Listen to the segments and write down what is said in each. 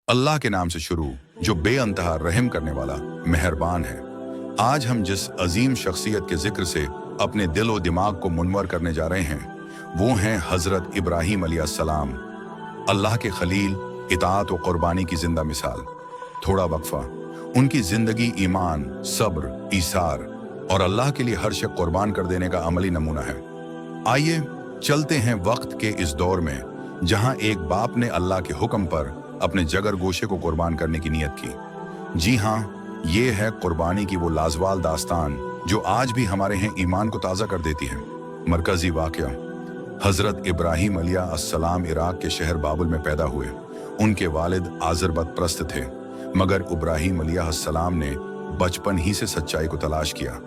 अल्लाह के नाम से शुरू, जो बेअंतहा रहम करने वाला मेहरबान है। आज हम जिस अजीम शख्सियत के जिक्र से अपने दिल और दिमाग को मुनवर करने जा रहे हैं, वो हैं हजरत इब्राहीम अलैहिस्सलाम, अल्लाह के खलील, इताअत और कुर्बानी की जिंदा मिसाल। थोड़ा वक्फा। उनकी जिंदगी ईमान, सब्र, ईसार और अल्लाह के लिए हर शय कुर्बान कर देने का अमली नमूना है। आइए चलते हैं वक्त के इस दौर में जहां एक बाप ने अल्लाह के हुक्म पर अपने जगर गोशे को कुर्बान करने की नीयत की। जी हाँ, ये है कुर्बानी की वो लाजवाल दास्तान जो आज भी हमारे यहाँ ईमान को ताज़ा कर देती है। मरकजी वाक़या, हज़रत इब्राहीम अलैहिस्सलाम इराक के शहर बाबुल में पैदा हुए। उनके वालिद आज़र बदप्रस्त थे, मगर इब्राहीम अलैहिस्सलाम ने बचपन ही से सच्चाई को तलाश किया,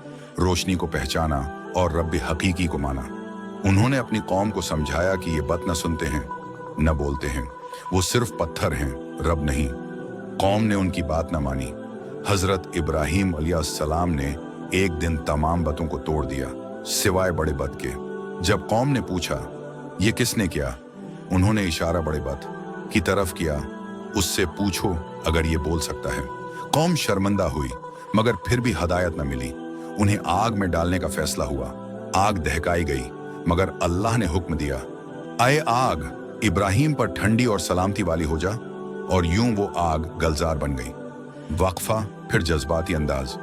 रोशनी को पहचाना और रब्बे हकीकी को माना। उन्होंने अपनी कौम को समझाया कि ये बात न सुनते हैं, न बोलते हैं, वो सिर्फ पत्थर हैं, रब नहीं। कौम ने उनकी बात न मानी। हजरत इब्राहीम अलैहिस्सलाम ने एक दिन तमाम बतों को तोड़ दिया, सिवाय बड़े बत के। जब कौम ने पूछा, ये किसने किया? उन्होंने इशारा बड़े बत की तरफ किया, उससे पूछो अगर ये बोल सकता है। कौम शर्मिंदा हुई, मगर फिर भी हदायत न मिली। उन्हें आग में डालने का फैसला हुआ। आग दहकाई गई, मगर अल्लाह ने हुक्म दिया, आए आग, इब्राहीम पर ठंडी और सलामती वाली हो जा। और यूं वो आग गलजार बन गई। वक्फा, फिर जज्बाती अंदाज।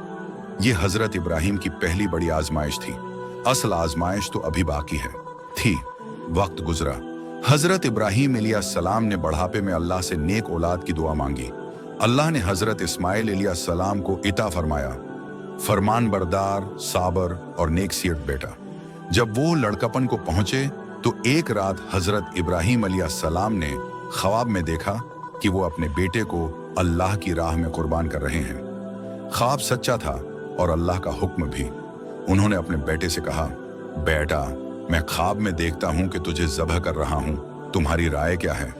ये हजरत इब्राहीम की पहली बड़ी आजमाइश थी। असल आजमाइश तो अभी बाकी है। वक्त गुजरा। हजरत इब्राहीम अलैहिस्सलाम ने बढ़ापे में अल्लाह से नेक औलाद की दुआ मांगी। अल्लाह ने हजरत इस्माइल अलैहिस्सलाम को इता फरमाया, फरमान बरदार, साबर और नेकसीरत बेटा। जब वो लड़कपन को पहुंचे तो एक रात हजरत इब्राहीम अलैहिस्सलाम ने ख्वाब में देखा कि वो अपने बेटे को अल्लाह की राह में कुर्बान कर रहे हैं। ख्वाब सच्चा था और अल्लाह का हुक्म भी। उन्होंने अपने बेटे से कहा, बेटा, मैं ख्वाब में देखता हूं कि तुझे ज़बह कर रहा हूं, तुम्हारी राय क्या है?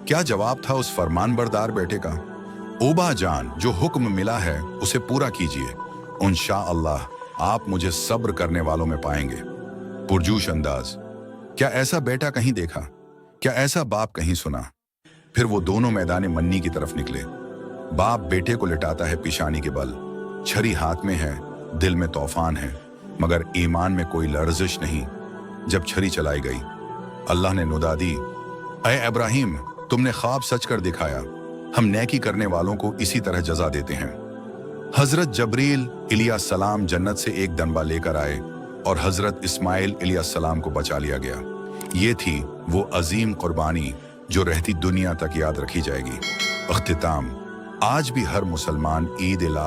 क्या जवाब था उस फरमानबरदार बेटे का? ओबा जान, जो हुक्म मिला है उसे पूरा कीजिए, इंशाअल्लाह आप मुझे सब्र करने वालों में पाएंगे। पुरजोश अंदाज। क्या ऐसा बेटा कहीं देखा? क्या ऐसा बाप कहीं सुना? फिर वो दोनों मैदाने मन्नी की तरफ निकले। बाप बेटे को लिटाता है पेशानी के बल, छरी हाथ में है, दिल में तूफान है, मगर ईमान में कोई लर्जिश नहीं। जब छरी चलाई गई, अल्लाह ने नुदा दी, ऐ इब्राहीम, तुमने ख्वाब सच कर दिखाया, हम नेकी करने वालों को इसी तरह जजा देते हैं। हजरत जबरील अलैहिस्सलाम जन्नत से एक दनबा लेकर आए और हजरत इस्माइल अलैहिस्सलाम को बचा लिया गया। ये थी वो अजीम कुर्बानी जो रहती दुनिया तक याद रखी जाएगी। अख्तिताम, आज भी हर मुसलमान ईद